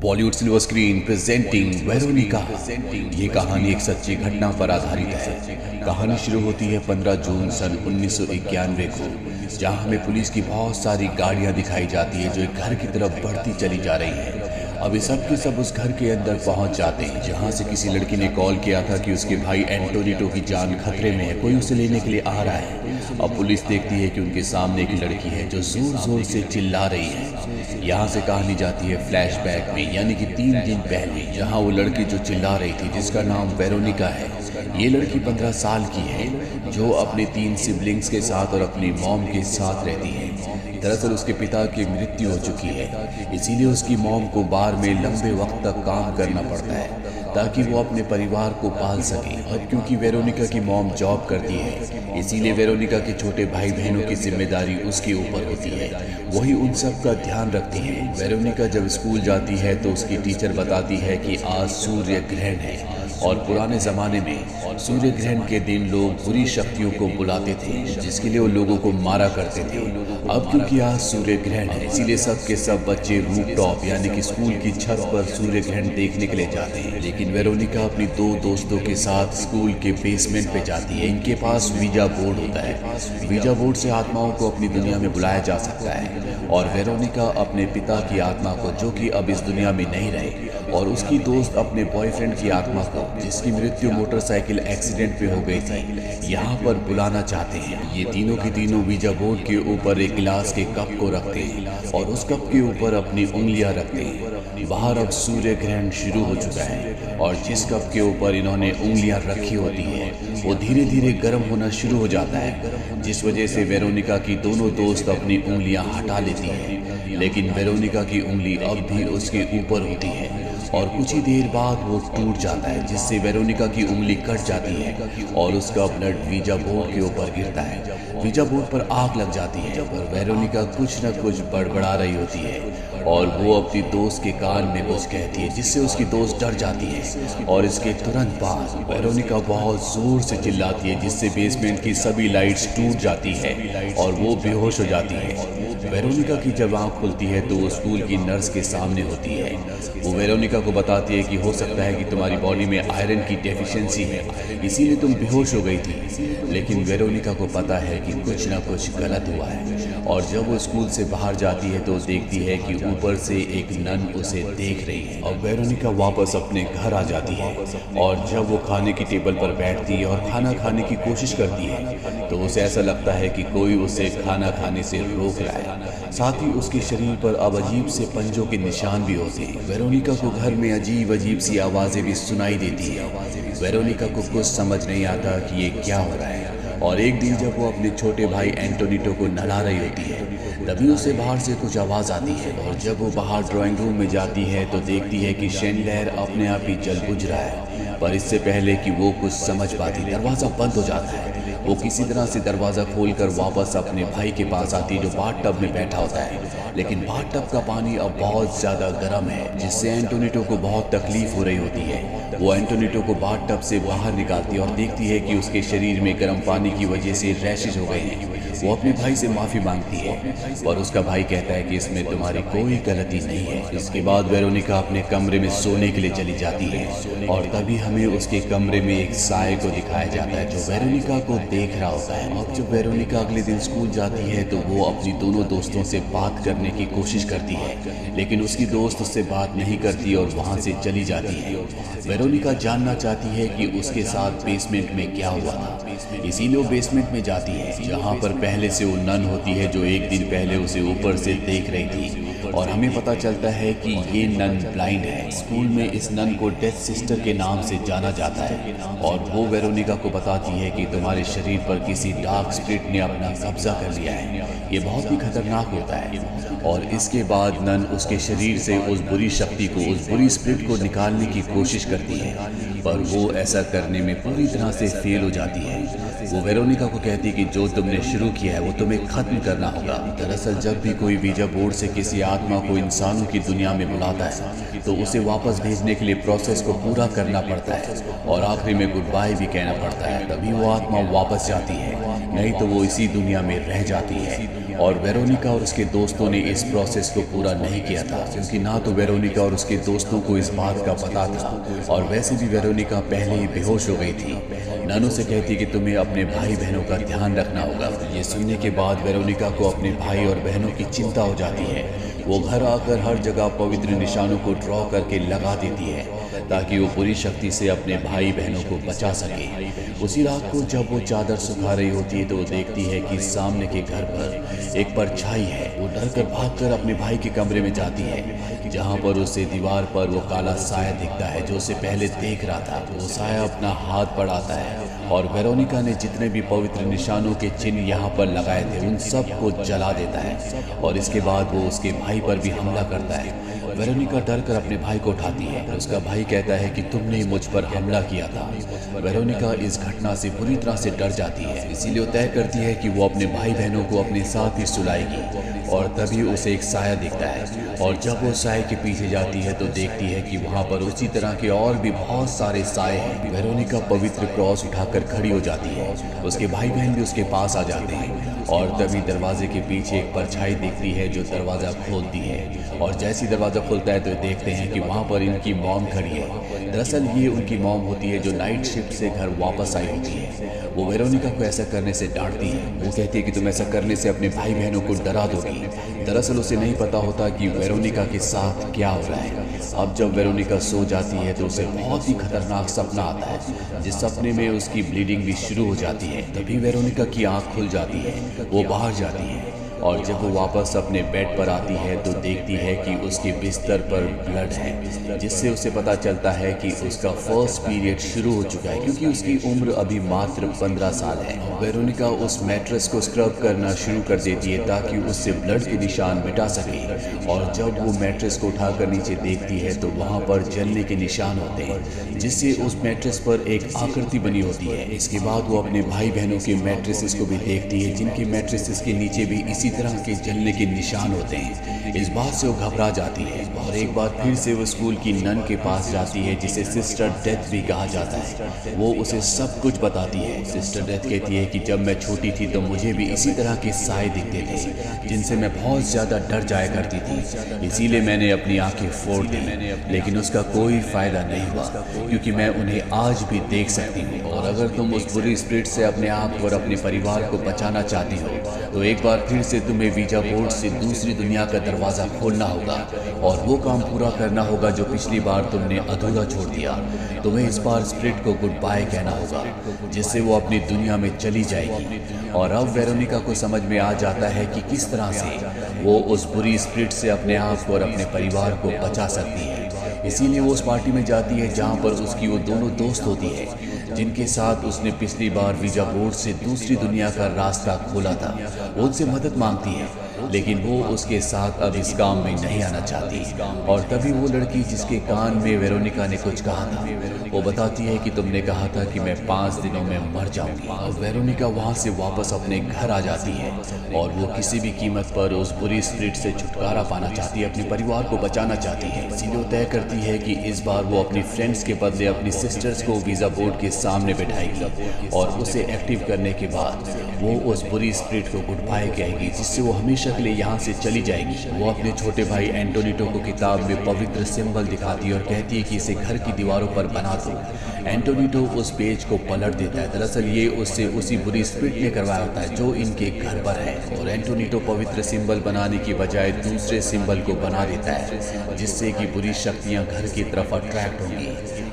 Bollywood silver screen presenting Veronica. ये कहानी एक सच्ची घटना पर आधारित है। कहानी शुरू होती है 15 जून सन 1991 को, जहां हमें पुलिस की बहुत सारी गाड़ियां दिखाई जाती है जो एक घर की तरफ बढ़ती चली जा रही है। अब ये सब के सब उस घर के अंदर पहुंच जाते हैं जहां से किसी लड़की ने कॉल किया था कि उसके भाई एंटोनिटो की जान खतरे में है, कोई उसे लेने के लिए आ रहा है। अब पुलिस देखती है कि उनके सामने एक लड़की है जो जोर जोर से चिल्ला रही है। यहाँ से कहानी जाती है फ्लैशबैक में, यानी कि 3 दिन पहले, जहाँ वो लड़की जो चिल्ला रही थी जिसका नाम वेरोनिका है। ये लड़की 15 साल की है जो अपने 3 सिबलिंग्स के साथ और अपनी मॉम के साथ रहती है। दरअसल उसके पिता की मृत्यु हो चुकी है, इसीलिए उसकी मॉम को बार में लंबे वक्त तक काम करना पड़ता है ताकि वो अपने परिवार को पाल सके। अब क्योंकि वेरोनिका की मॉम जॉब करती है, इसीलिए वेरोनिका के छोटे भाई बहनों की जिम्मेदारी उसके ऊपर होती है। वही उन सब का ध्यान रखती है। वेरोनिका जब स्कूल जाती है तो उसकी टीचर बताती है कि आज सूर्य ग्रहण है, और पुराने ज़माने में सूर्य ग्रहण के दिन लोग बुरी शक्तियों को बुलाते थे, जिसके लिए वो लोगों को मारा करते थे। अब क्योंकि आज सूर्य ग्रहण है, इसीलिए सब के सब बच्चे रूफटॉप यानी कि स्कूल की छत पर सूर्य ग्रहण देखने के लिए जाते हैं। लेकिन वेरोनिका अपनी 2 दोस्तों के साथ स्कूल के बेसमेंट पे जाती है। इनके पास वीजा बोर्ड होता है। वीजा बोर्ड से आत्माओं को अपनी दुनिया में बुलाया जा सकता है, और वेरोनिका अपने पिता की आत्मा को, जो कि अब इस दुनिया में नहीं रहे, और उसकी दोस्त अपने बॉयफ्रेंड की आत्मा को, जिसकी मृत्यु मोटरसाइकिल एक्सीडेंट पे हो गई थी, यहाँ पर बुलाना चाहते हैं। ये तीनों की तीनों वीजा बोर्ड के ऊपर एक गिलास के कप को रखते हैं और उस कप के ऊपर अपनी उंगलियां रखते हैं। बाहर अब सूर्य ग्रहण शुरू हो चुका है, और जिस कप के ऊपर इन्होंने उंगलियां रखी होती है वो धीरे धीरे गर्म होना शुरू हो जाता है, जिस वजह से वेरोनिका की दोनों दोस्त अपनी उंगलियां हटा लेती हैं। लेकिन वेरोनिका की उंगली अब भी उसके ऊपर होती है, और कुछ ही देर बाद वो टूट जाता है, जिससे वेरोनिका की उंगली कट जाती है और उसका ब्लड वीजा बोर्ड के ऊपर गिरता है। वीजा बोर्ड पर आग लग जाती है, और वेरोनिका कुछ न कुछ बड़बड़ा रही होती है, और वो अपनी दोस्त के कान में कुछ कहती है, जिससे उसकी दोस्त डर जाती है। और इसके तुरंत बाद वेरोनिका बहुत जोर से चिल्लाती है, जिससे बेसमेंट की सभी लाइट्स टूट जाती है और वो बेहोश हो जाती है। वेरोनिका की जब आँख खुलती है तो वो स्कूल की नर्स के सामने होती है। वो वेरोनिका को बताती है कि हो सकता है कि तुम्हारी बॉडी में आयरन की डेफिशिएंसी है, इसीलिए तुम बेहोश हो गई थी। लेकिन वेरोनिका को पता है कि कुछ ना कुछ गलत हुआ है, और जब वो स्कूल से बाहर जाती है तो देखती है कि ऊपर से एक नन उसे देख रही है। और वेरोनिका वापस अपने घर आ जाती है, और जब वो खाने की टेबल पर बैठती है और खाना खाने की कोशिश करती है तो उसे ऐसा लगता है कि कोई उसे खाना खाने से रोक रहा है। साथ ही उसके शरीर पर अब अजीब से पंजों के निशान भी होते हैं। वेरोनिका को घर में अजीब अजीब सी आवाज़ें भी सुनाई देती है। वेरोनिका को कुछ समझ नहीं आता कि ये क्या हो रहा है। और एक दिन जब वो अपने छोटे भाई एंटोनिटो को नहला रही होती है, तभी उसे बाहर से कुछ आवाज़ आती है, और जब वो बाहर ड्राइंग रूम में जाती है तो देखती है कि शैंडलियर अपने आप ही जल बुझ रहा है। पर इससे पहले कि वो कुछ समझ पाती, दरवाज़ा बंद हो जाता है। वो किसी तरह से दरवाज़ा खोलकर वापस अपने भाई के पास आती है, जो बाथटब में बैठा होता है। लेकिन बाथटब का पानी अब बहुत ज़्यादा गर्म है, जिससे एंटोनिटो को बहुत तकलीफ हो रही होती है। वो एंटोनिटो को बाथटब से बाहर निकालती है और देखती है कि उसके शरीर में गर्म पानी की वजह से रैशेज हो गए हैं। वो अपने भाई से माफ़ी मांगती है, और उसका भाई कहता है कि इसमें तुम्हारी कोई गलती नहीं है। इसके बाद वेरोनिका अपने कमरे में सोने के लिए चली जाती है, और तभी हमें उसके कमरे में एक साए को दिखाया जाता है जो वेरोनिका को देख रहा होता है। अब जब वेरोनिका अगले दिन स्कूल जाती है तो वो अपनी दोनों दोस्तों से बात करने की कोशिश करती है, लेकिन उसकी दोस्त उससे बात नहीं करती और वहाँ से चली जाती है। वेरोनिका जानना चाहती है कि उसके साथ बेसमेंट में क्या हुआ था, इसीलिए वो बेसमेंट में जाती है, जहाँ पर पहले से वो नन होती है जो एक दिन पहले उसे ऊपर से देख रही थी। और हमें पता चलता है कि ये नन ब्लाइंड है। स्कूल में इस नन को डेथ सिस्टर के नाम से जाना जाता है, और वो वेरोनिका को बताती है कि तुम्हारे शरीर पर किसी डार्क स्पिरिट ने अपना कब्जा कर लिया है। ये बहुत ही खतरनाक होता है। और इसके बाद नन उसके शरीर से उस बुरी शक्ति को, उस बुरी स्पिरिट को निकालने की कोशिश करती है, पर वो ऐसा करने में पूरी तरह से फेल हो जाती है। वो वेरोनिका को कहती है कि जो तुमने शुरू किया है वो तुम्हें खत्म करना होगा। दरअसल जब भी कोई वीजा बोर्ड से किसी आत्मा को इंसानों की दुनिया में बुलाता है तो उसे वापस भेजने के लिए प्रोसेस को पूरा करना पड़ता है, और आखिरी में गुड बाय भी कहना पड़ता है, तभी वो आत्मा वापस जाती है, नहीं तो वो इसी दुनिया में रह जाती है। और वेरोनिका और उसके दोस्तों ने इस प्रोसेस को पूरा नहीं किया था, क्योंकि ना तो वेरोनिका और उसके दोस्तों को इस बात का पता था, और वैसे भी वेरोनिका पहले ही बेहोश हो गई थी। नानू से कहती कि तुम्हें अपने भाई बहनों का ध्यान रखना होगा। ये सुनने के बाद वेरोनिका को अपने भाई और बहनों की चिंता हो जाती है। वो घर आकर हर जगह पवित्र निशानों को ड्रॉ करके लगा देती है, ताकि वो बुरी शक्ति से अपने भाई बहनों को बचा सके। उसी रात को जब वो चादर सुखा रही होती है तो वो देखती है कि सामने के घर पर एक परछाई है। वो डरकर भागकर अपने भाई के कमरे में जाती है, जहाँ पर उसे दीवार पर वो काला साया दिखता है जो उसे पहले देख रहा था। वो साया अपना हाथ बढ़ाता है और वेरोनिका ने जितने भी पवित्र निशानों के चिन्ह यहाँ पर लगाए थे उन सब को जला देता है, और इसके बाद वो उसके भाई पर भी हमला करता है। वेरोनिका डर कर अपने भाई को उठाती है। उसका भाई कहता है कि तुमने ही मुझ पर हमला किया था। वेरोनिका इस घटना से बुरी तरह से डर जाती है, इसीलिए वो तय करती है कि वो अपने भाई बहनों को अपने साथ ही सुलाएगी। और तभी उसे एक साया दिखता है, और जब वो साए के पीछे जाती है तो देखती है कि वहाँ पर उसी तरह के और भी बहुत सारे साए हैं। वेरोनिका पवित्र क्रॉस उठाकर खड़ी हो जाती है। उसके भाई बहन भी उसके पास आ जाते हैं, और तभी दरवाजे के पीछे एक परछाई दिखती है जो दरवाज़ा खोलती है। और जैसे ही दरवाज़ा खुलता है तो देखते हैं कि वहाँ पर इनकी मॉम खड़ी है। दरअसल ये उनकी मॉम होती है जो नाइट शिफ्ट से घर वापस आई होती है। वो वेरोनिका को ऐसा करने से डांटती है। वो कहती है कि तुम ऐसा करने से अपने भाई बहनों को डरा दोगी। दरअसल उसे नहीं पता होता कि वेरोनिका के साथ क्या हो रहा है। अब जब वेरोनिका सो जाती है तो उसे बहुत ही खतरनाक सपना आता है, जिस सपने में उसकी ब्लीडिंग भी शुरू हो जाती है। तभी वेरोनिका की आंख खुल जाती है, वो बाहर जाती है, और जब वो वापस अपने बेड पर आती है तो देखती है कि उसके बिस्तर पर ब्लड है, जिससे उसे पता चलता है कि उसका फर्स्ट पीरियड शुरू हो चुका है, क्योंकि उसकी उम्र अभी मात्र 15 साल है। वेरोनिका उस मैट्रेस को स्क्रब करना शुरू कर देती है ताकि उससे ब्लड के निशान मिटा सके। और जब वो मैट्रेस को उठाकर नीचे देखती है तो वहाँ पर जलने के निशान होते हैं, जिससे उस मैट्रेस पर एक आकृति बनी होती है। इसके बाद वो अपने भाई बहनों के मैट्रेसेस को भी देखती है, जिनके मैट्रेसेस के नीचे भी इसी तरह के जलने के निशान होते हैं। इस बात से वो घबरा जाती है, और एक बार फिर से वो स्कूल की नन के पास जाती है, जिसे सिस्टर डेथ भी कहा जाता है। वो उसे सब कुछ बताती है। सिस्टर डेथ कहती है कि जब मैं छोटी थी तो मुझे भी इसी तरह के साए दिखते थे, जिनसे मैं बहुत ज़्यादा डर जाया करती थी। इसीलिए मैंने अपनी आंखें फोड़ दी, लेकिन उसका कोई फ़ायदा नहीं हुआ, क्योंकि मैं उन्हें आज भी देख सकती हूँ। और अगर तुम उस बुरी स्पिरिट से अपने आप और अपने परिवार को बचाना चाहती हो तो एक बार फिर से तुम्हें वीजा बोर्ड से दूसरी दुनिया का दरवाज़ा खोलना होगा, और वो काम पूरा करना होगा जो पिछली बार तुमने अधूरा छोड़ दिया। तुम्हें इस बार स्पिरिट को गुड बाय कहना होगा, जिससे वो अपनी दुनिया में चली जाएगी। और अब वेरोनिका को समझ में आ जाता है कि किस तरह से वो उस बुरी स्पिरिट से अपने आप और अपने परिवार को बचा सकती है। इसीलिए वो उस पार्टी में जाती है जहाँ पर उसकी वो दोनों दोस्त होती है, जिनके साथ उसने पिछली बार वीजा बोर्ड से दूसरी दुनिया का रास्ता खोला था। वो उनसे मदद मांगती है, लेकिन वो उसके साथ अब इस काम में नहीं आना चाहती। और तभी वो लड़की जिसके कान में वेरोनिका ने कुछ कहा था, वो बताती है कि तुमने कहा था कि मैं 5 दिनों में मर जाऊंगी। और वेरोनिका वहाँ से वापस अपने घर आ जाती है, और वो किसी भी कीमत पर उस बुरी स्पिरिट से छुटकारा पाना चाहती है, अपने परिवार को बचाना चाहती है। इसीलिए वो तय करती है कि इस बार वो अपनी फ्रेंड्स के बदले अपनी सिस्टर्स को वीज़ा बोर्ड के सामने बैठाएगी, और उसे एक्टिव करने के बाद वो उस बुरी स्पिरिट को गुड बाय कहेगी, जिससे वो हमेशा के लिए यहाँ से चली जाएगी। वो अपने छोटे भाई एंटोनिटो को किताब में पवित्र सिंबल दिखाती है और कहती है कि इसे घर की दीवारों पर बना दो। एंटोनिटो उस पेज को पलट देता है। दरअसल ये उससे उसी बुरी स्पिरिट ने करवाया होता है जो इनके घर पर है, और एंटोनिटो पवित्र सिंबल बनाने की बजाय दूसरे सिंबल को बना देता है, जिससे कि बुरी शक्तियाँ घर की तरफ अट्रैक्ट होंगी।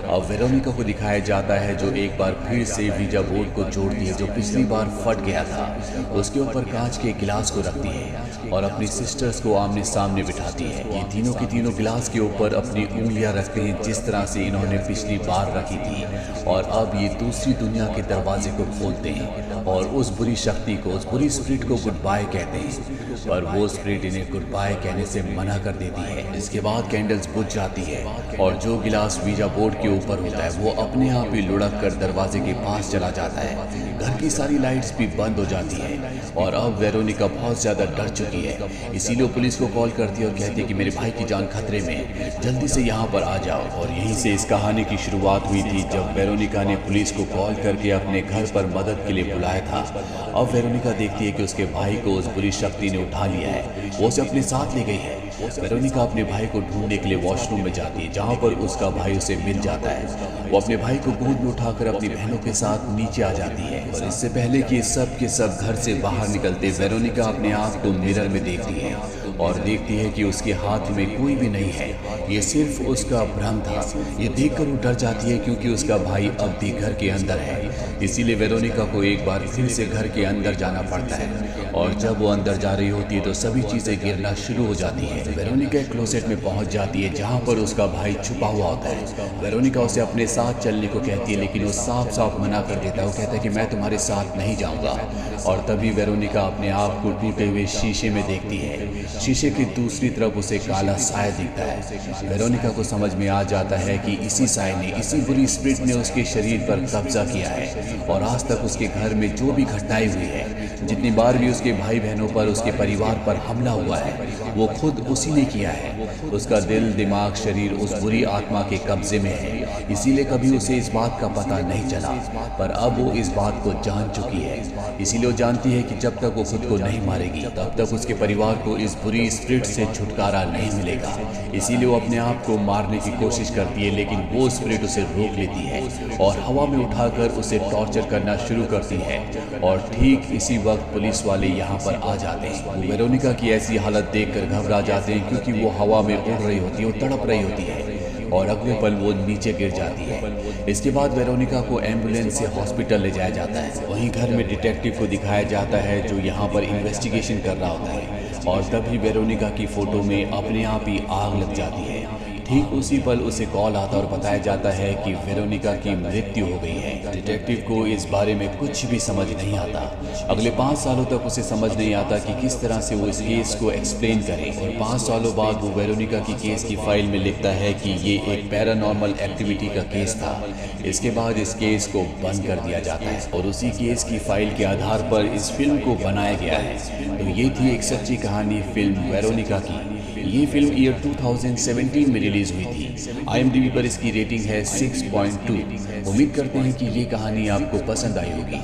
अब वेरोनिका को दिखाया जाता है जो एक बार फिर से वीजा बोर्ड को जोड़ती है, जो पिछली बार फट गया था। उसके ऊपर कांच के गिलास को रखती है और अपनी सिस्टर्स को आमने सामने बिठाती है। ये तीनों के तीनों गिलास के ऊपर अपनी उंगलियां रखते हैं, जिस तरह से इन्होंने पिछली बार रखी थी, और अब ये दूसरी दुनिया के दरवाजे को खोलते हैं और उस बुरी शक्ति को, उस बुरी स्पिरिट को गुड बाय कहते हैं। पर वो स्पिरिट इन्हें गुड बाय कहने से मना कर देती है। इसके बाद कैंडल्स बुझ जाती है और जो गिलास वीजा बोर्ड के ऊपर होता है वो अपने आप ही लुढ़क कर दरवाजे के पास चला जाता है। घर की सारी लाइट्स भी बंद हो जाती है और अब वेरोनिका बहुत ज्यादा डर चुकी है। इसीलिए पुलिस को कॉल करती है और कहती है कि मेरे भाई की जान खतरे में है, जल्दी से यहाँ पर आ जाओ। और यहीं से इस कहानी की शुरुआत हुई थी जब वेरोनिका ने पुलिस को कॉल करके अपने घर पर मदद के लिए बुलाया था। अब वेरोनिका देखती है कि उसके भाई को उस बुरी शक्ति ने उठा लिया है, वो उसे अपने साथ ले गई है। वेरोनिका अपने भाई को ढूंढने के लिए वॉशरूम में जाती है जहाँ पर उसका भाई उसे मिल जाता है। वो अपने भाई को गोद में उठाकर अपनी बहनों के साथ नीचे आ जाती है। और इससे पहले कि सब के सब घर से बाहर निकलते वेरोनिका अपने आप को मिरर में देखती है और देखती है कि उसके हाथ में कोई भी नहीं है, ये सिर्फ उसका भ्रम था। ये देखकर वो डर जाती है क्योंकि उसका भाई अब भी घर के अंदर है। इसीलिए वेरोनिका को एक बार फिर से घर के अंदर जाना पड़ता है और जब वो अंदर जा रही होती है तो सभी चीजें गिरना शुरू हो जाती है। वेरोनिका एक क्लोसेट में पहुंच जाती है जहां पर उसका भाई छुपा हुआ होता है। वेरोनिका उसे अपने साथ चलने को कहती है लेकिन वो साफ साफ मना कर देता है। वो कहता है कि मैं तुम्हारे साथ नहीं जाऊंगा। और तभी वेरोनिका अपने आप को टूटे हुए शीशे में देखती है। शीशे की दूसरी तरफ उसे काला साया दिखता है। वेरोनिका को समझ में आ जाता है कि इसी साए ने, इसी बुरी स्पिरिट ने उसके शरीर पर कब्जा किया है और आज तक उसके घर में जो भी घटनाएं हुई है, जितनी बार भी उसके भाई बहनों पर, उसके परिवार पर हमला हुआ है, वो खुद उसी ने किया है। उसका दिल, दिमाग, शरीर उस बुरी आत्मा के कब्जे में है। इसीलिए कभी उसे इस बात का पता नहीं चला, पर अब वो इस बात को जान चुकी है। इसीलिए वो जानती है कि जब तक वो खुद को नहीं मारेगी तब तक उसके परिवार को इस बुरी स्पिरिट से छुटकारा नहीं मिलेगा। इसीलिए वो अपने आप को मारने की कोशिश करती है लेकिन वो स्पिरिट उसे रोक लेती है और हवा में उठाकर उसे टॉर्चर करना शुरू करती है। और ठीक इसी वक्त पुलिस वाले यहाँ पर आ जाते हैं। वो वेरोनिका की ऐसी हालत देखकर घबरा जाते हैं क्योंकि वो हवा में उड़ रही होती है, वो तड़प रही होती है और अगले पल वो नीचे गिर जाती है। इसके बाद वेरोनिका को एम्बुलेंस से हॉस्पिटल ले जाया जाता है। वहीं घर में डिटेक्टिव को दिखाया जाता है जो यहाँ पर इन्वेस्टिगेशन कर रहा होता है और तभी वेरोनिका की फोटो में अपने आप ही आग लग जाती है। ठीक उसी पल उसे कॉल आता और बताया जाता है कि वेरोनिका की मृत्यु हो गई है। डिटेक्टिव को इस बारे में कुछ भी समझ नहीं आता। अगले 5 सालों तक उसे समझ नहीं आता कि किस तरह से वो इस केस को एक्सप्लेन करे। और 5 सालों बाद वो वेरोनिका की केस की फाइल में लिखता है कि ये एक पैरानॉर्मल एक्टिविटी का केस था। इसके बाद इस केस को बंद कर दिया जाता है और उसी केस की फाइल के आधार पर इस फिल्म को बनाया गया है। तो ये थी एक सच्ची कहानी फिल्म वेरोनिका की। ये फिल्म ईयर 2017 में रिलीज हुई थी। IMDb पर इसकी रेटिंग है 6.2। उम्मीद करते हैं कि ये कहानी आपको पसंद आई होगी।